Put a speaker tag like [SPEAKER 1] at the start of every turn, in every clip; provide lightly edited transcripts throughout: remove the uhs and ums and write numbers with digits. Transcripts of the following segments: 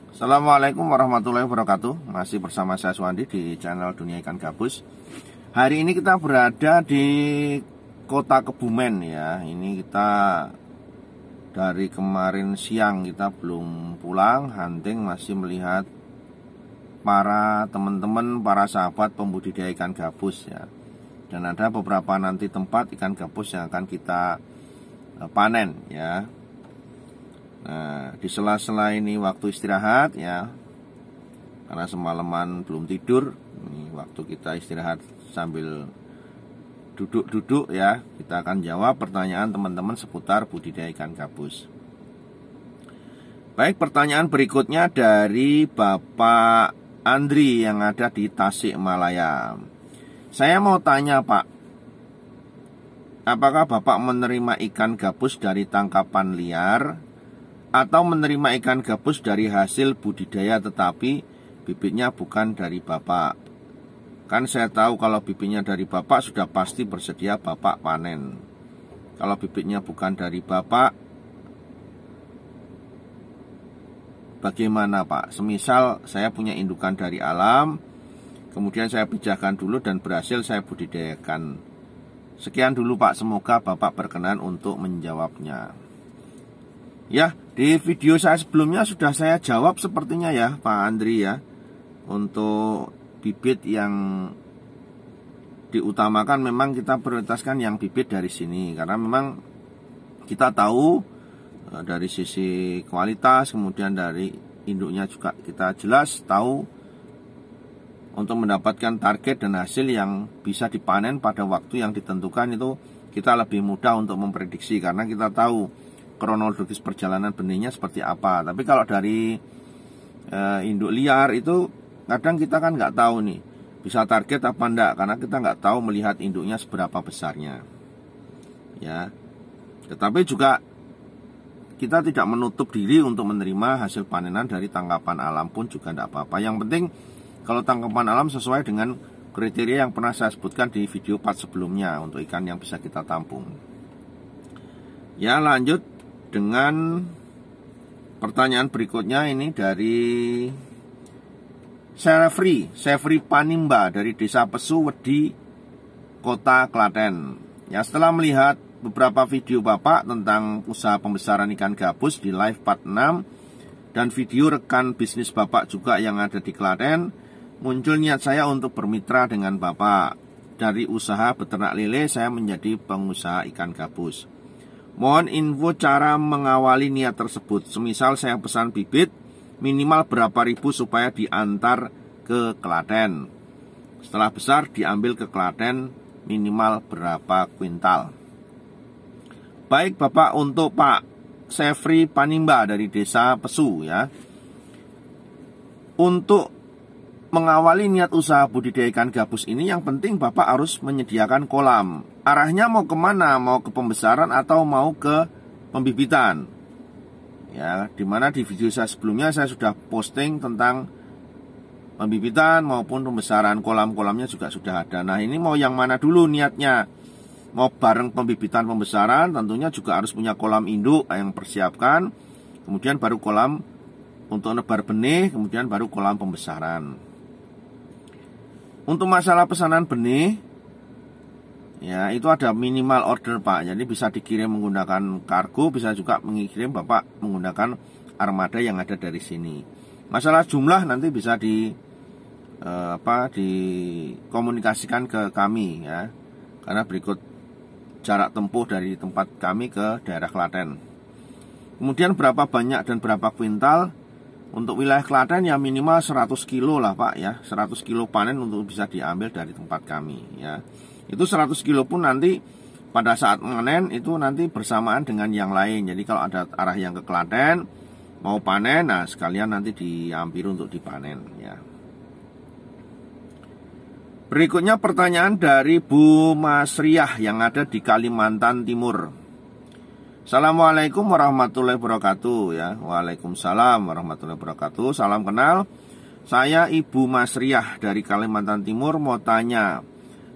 [SPEAKER 1] Assalamualaikum warahmatullahi wabarakatuh. Masih bersama saya Suwandi di channel Dunia Ikan Gabus. Hari ini kita berada di kota Kebumen ya. Ini kita dari kemarin siang kita belum pulang, hunting, masih melihat para teman-teman, para sahabat pembudidaya ikan gabus ya. Dan ada beberapa nanti tempat ikan gabus yang akan kita panen ya. Nah, di sela-sela ini waktu istirahat ya, karena semalaman belum tidur. Ini waktu kita istirahat sambil duduk-duduk ya. Kita akan jawab pertanyaan teman-teman seputar budidaya ikan gabus. Baik, pertanyaan berikutnya dari Bapak Andri yang ada di Tasikmalaya. Saya mau tanya Pak, apakah Bapak menerima ikan gabus dari tangkapan liar atau menerima ikan gabus dari hasil budidaya tetapi bibitnya bukan dari Bapak? Kan saya tahu kalau bibitnya dari Bapak sudah pasti bersedia Bapak panen. Kalau bibitnya bukan dari Bapak, bagaimana Pak? Semisal saya punya indukan dari alam, kemudian saya pijahkan dulu dan berhasil saya budidayakan. Sekian dulu Pak, semoga Bapak berkenan untuk menjawabnya. Ya, di video saya sebelumnya sudah saya jawab sepertinya ya Pak Andri ya. Untuk bibit yang diutamakan memang kita prioritaskan yang bibit dari sini. Karena memang kita tahu dari sisi kualitas, kemudian dari induknya juga kita jelas tahu untuk mendapatkan target dan hasil yang bisa dipanen pada waktu yang ditentukan itu kita lebih mudah untuk memprediksi. Karena kita tahu kronologis perjalanan benihnya seperti apa. Tapi kalau dari induk liar itu kadang kita kan nggak tahu nih bisa target apa enggak, karena kita nggak tahu melihat induknya seberapa besarnya ya. Tetapi juga kita tidak menutup diri untuk menerima hasil panenan dari tangkapan alam pun juga tidak apa-apa. Yang penting kalau tangkapan alam sesuai dengan kriteria yang pernah saya sebutkan di video part sebelumnya untuk ikan yang bisa kita tampung. Ya, lanjut dengan pertanyaan berikutnya. Ini dari Sefri Panimba dari Desa Pesu, Wedi, Kota Klaten. Ya, setelah melihat beberapa video Bapak tentang usaha pembesaran ikan gabus di live part 6 dan video rekan bisnis Bapak juga yang ada di Klaten, muncul niat saya untuk bermitra dengan Bapak. Dari usaha beternak lele saya menjadi pengusaha ikan gabus. Mohon info cara mengawali niat tersebut. Semisal saya pesan bibit minimal berapa ribu supaya diantar ke Klaten. Setelah besar diambil ke Klaten minimal berapa kuintal. Baik Bapak, untuk Pak Sefri Panimba dari Desa Pesu ya. Untuk mengawali niat usaha budidaya ikan gabus ini yang penting Bapak harus menyediakan kolam. Arahnya mau kemana? Mau ke pembesaran atau mau ke pembibitan? Ya, dimana di video saya sebelumnya saya sudah posting tentang pembibitan maupun pembesaran. Kolam-kolamnya juga sudah ada. Nah, ini mau yang mana dulu niatnya? Mau bareng pembibitan pembesaran, tentunya juga harus punya kolam induk yang persiapkan. Kemudian baru kolam untuk nebar benih, kemudian baru kolam pembesaran. Untuk masalah pesanan benih, ya itu ada minimal order Pak. Jadi bisa dikirim menggunakan kargo, bisa juga mengirim Bapak menggunakan armada yang ada dari sini. Masalah jumlah nanti bisa dikomunikasikan ke kami ya. Karena berikut jarak tempuh dari tempat kami ke daerah Klaten. Kemudian berapa banyak dan berapa kuintal? Untuk wilayah Klaten ya minimal 100 kilo lah Pak ya. 100 kilo panen untuk bisa diambil dari tempat kami ya. Itu 100 kilo pun nanti pada saat panen itu nanti bersamaan dengan yang lain. Jadi kalau ada arah yang ke Klaten mau panen, nah sekalian nanti diambil untuk dipanen ya. Berikutnya pertanyaan dari Bu Masriah yang ada di Kalimantan Timur. Assalamualaikum warahmatullahi wabarakatuh ya. Waalaikumsalam warahmatullahi wabarakatuh. Salam kenal. Saya Ibu Masriah dari Kalimantan Timur mau tanya.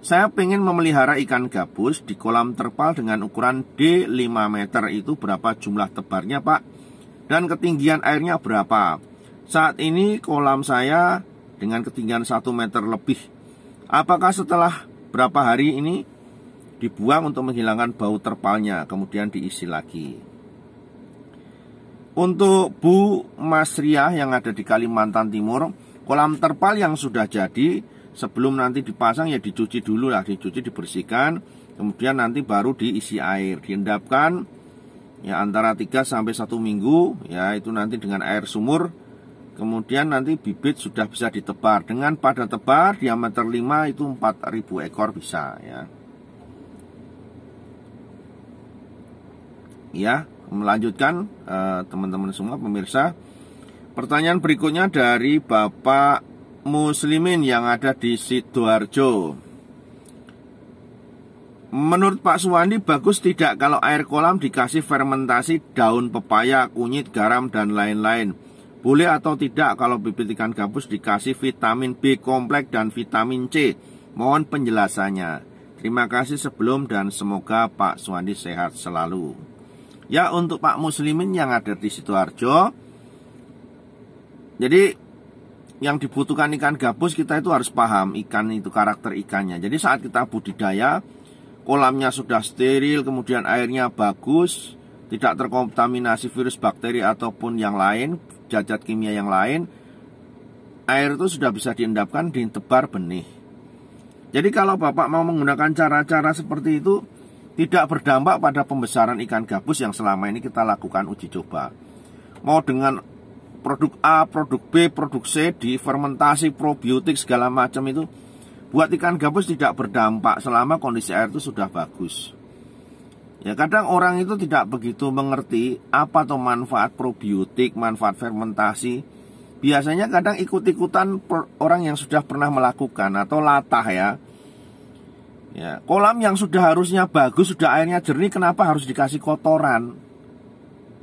[SPEAKER 1] Saya pengen memelihara ikan gabus di kolam terpal dengan ukuran D 5 meter. Itu berapa jumlah tebarnya Pak? Dan ketinggian airnya berapa? Saat ini kolam saya dengan ketinggian 1 meter lebih. Apakah setelah berapa hari ini dibuang untuk menghilangkan bau terpalnya, kemudian diisi lagi? Untuk Bu Masriah yang ada di Kalimantan Timur, kolam terpal yang sudah jadi, sebelum nanti dipasang ya dicuci dulu lah, dicuci, dibersihkan, kemudian nanti baru diisi air, diendapkan ya antara 3 sampai 1 minggu, ya itu nanti dengan air sumur. Kemudian nanti bibit sudah bisa ditebar. Dengan pada tebar diameter 5 itu 4.000 ekor bisa ya. Ya, melanjutkan teman-teman semua pemirsa. Pertanyaan berikutnya dari Bapak Muslimin yang ada di Sidoarjo. Menurut Pak Suwandi bagus tidak kalau air kolam dikasih fermentasi daun pepaya, kunyit, garam dan lain-lain? Boleh atau tidak kalau bibit ikan gabus dikasih vitamin B kompleks dan vitamin C? Mohon penjelasannya. Terima kasih sebelum dan semoga Pak Suwandi sehat selalu. Ya, untuk Pak Muslimin yang ada di Sidoarjo, jadi yang dibutuhkan ikan gabus kita itu harus paham ikan itu karakter ikannya. Jadi saat kita budidaya, kolamnya sudah steril, kemudian airnya bagus, tidak terkontaminasi virus, bakteri ataupun yang lain, zat kimia yang lain, air itu sudah bisa diendapkan, ditebar benih. Jadi kalau Bapak mau menggunakan cara-cara seperti itu, tidak berdampak pada pembesaran ikan gabus yang selama ini kita lakukan uji coba. Mau dengan produk A, produk B, produk C, difermentasi, probiotik segala macam itu, buat ikan gabus tidak berdampak selama kondisi air itu sudah bagus. Ya, kadang orang itu tidak begitu mengerti apa tuh manfaat probiotik, manfaat fermentasi. Biasanya kadang ikut-ikutan orang yang sudah pernah melakukan atau latah ya. Ya, kolam yang sudah harusnya bagus, sudah airnya jernih, kenapa harus dikasih kotoran?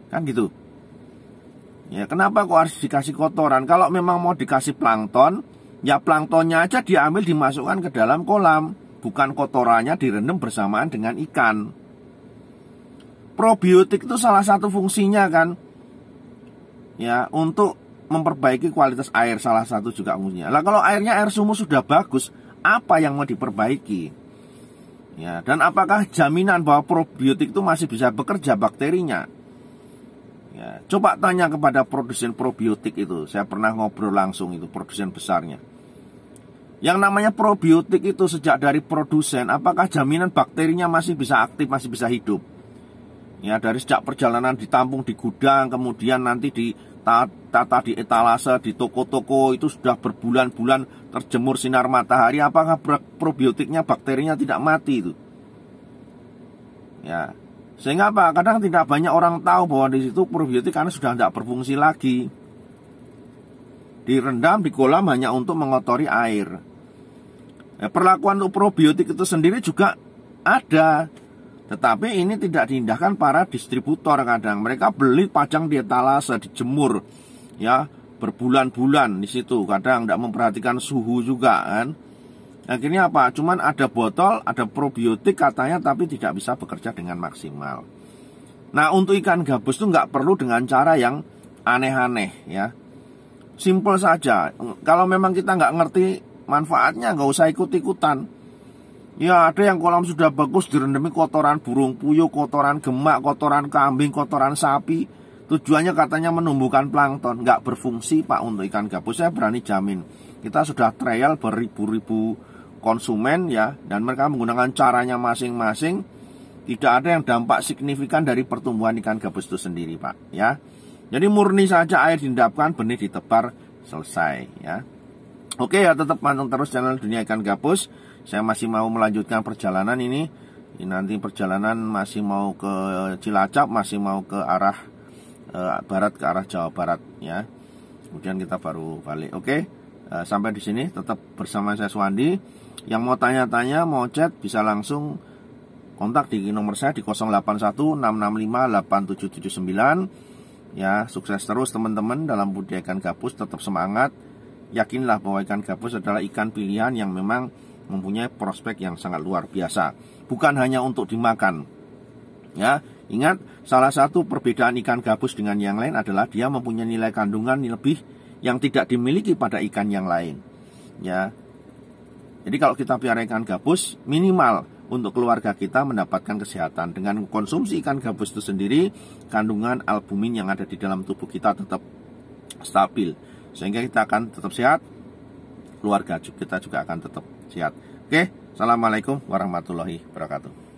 [SPEAKER 1] Kan gitu. Ya, kenapa kok harus dikasih kotoran? Kalau memang mau dikasih plankton, ya planktonnya aja diambil dimasukkan ke dalam kolam, bukan kotorannya direndam bersamaan dengan ikan. Probiotik itu salah satu fungsinya kan, ya, untuk memperbaiki kualitas air, salah satu juga fungsinya. Lah kalau airnya air sumur sudah bagus, apa yang mau diperbaiki? Ya, dan apakah jaminan bahwa probiotik itu masih bisa bekerja bakterinya? Ya, coba tanya kepada produsen probiotik itu. Saya pernah ngobrol langsung itu produsen besarnya. Yang namanya probiotik itu sejak dari produsen, apakah jaminan bakterinya masih bisa aktif, masih bisa hidup? Ya, dari sejak perjalanan ditampung di gudang, kemudian nanti ditata di etalase, di toko-toko, itu sudah berbulan-bulan terjemur sinar matahari, apakah probiotiknya, bakterinya tidak mati itu? Ya, sehingga apa? Kadang tidak banyak orang tahu bahwa di situ probiotik karena sudah tidak berfungsi lagi. Direndam di kolam hanya untuk mengotori air. Ya, perlakuan untuk probiotik itu sendiri juga ada. Tetapi ini tidak diindahkan para distributor kadang. Mereka beli pajang di etalase, dijemur, ya, berbulan-bulan di situ. Kadang tidak memperhatikan suhu juga kan. Akhirnya apa? Cuman ada botol, ada probiotik katanya, tapi tidak bisa bekerja dengan maksimal. Nah, untuk ikan gabus itu nggak perlu dengan cara yang aneh-aneh ya. Simple saja. Kalau memang kita nggak ngerti manfaatnya, nggak usah ikut-ikutan. Ya, ada yang kolam sudah bagus direndami kotoran burung puyuh, kotoran gemak, kotoran kambing, kotoran sapi. Tujuannya katanya menumbuhkan plankton. Nggak berfungsi Pak untuk ikan gabus, saya berani jamin. Kita sudah trial beribu-ribu konsumen ya, dan mereka menggunakan caranya masing-masing. Tidak ada yang dampak signifikan dari pertumbuhan ikan gabus itu sendiri Pak ya. Jadi murni saja air diendapkan, benih ditebar, selesai ya. Oke ya, tetap pantau terus channel Dunia Ikan Gabus. Saya masih mau melanjutkan perjalanan ini. Nanti perjalanan masih mau ke Cilacap, masih mau ke arah barat, ke arah Jawa Barat ya. Kemudian kita baru balik. Oke, sampai di sini tetap bersama saya Suwandi. Yang mau tanya-tanya, mau chat bisa langsung kontak di nomor saya di 0816658779. Ya, sukses terus teman-teman dalam budidaya ikan gabus, tetap semangat. Yakinlah bahwa ikan gabus adalah ikan pilihan yang memang mempunyai prospek yang sangat luar biasa. Bukan hanya untuk dimakan. Ya, ingat salah satu perbedaan ikan gabus dengan yang lain adalah dia mempunyai nilai kandungan lebih yang tidak dimiliki pada ikan yang lain. Ya. Jadi kalau kita pelihara ikan gabus, minimal untuk keluarga kita mendapatkan kesehatan. Dengan konsumsi ikan gabus itu sendiri, kandungan albumin yang ada di dalam tubuh kita tetap stabil, sehingga kita akan tetap sehat, keluarga kita juga akan tetap sehat. Oke, assalamualaikum warahmatullahi wabarakatuh.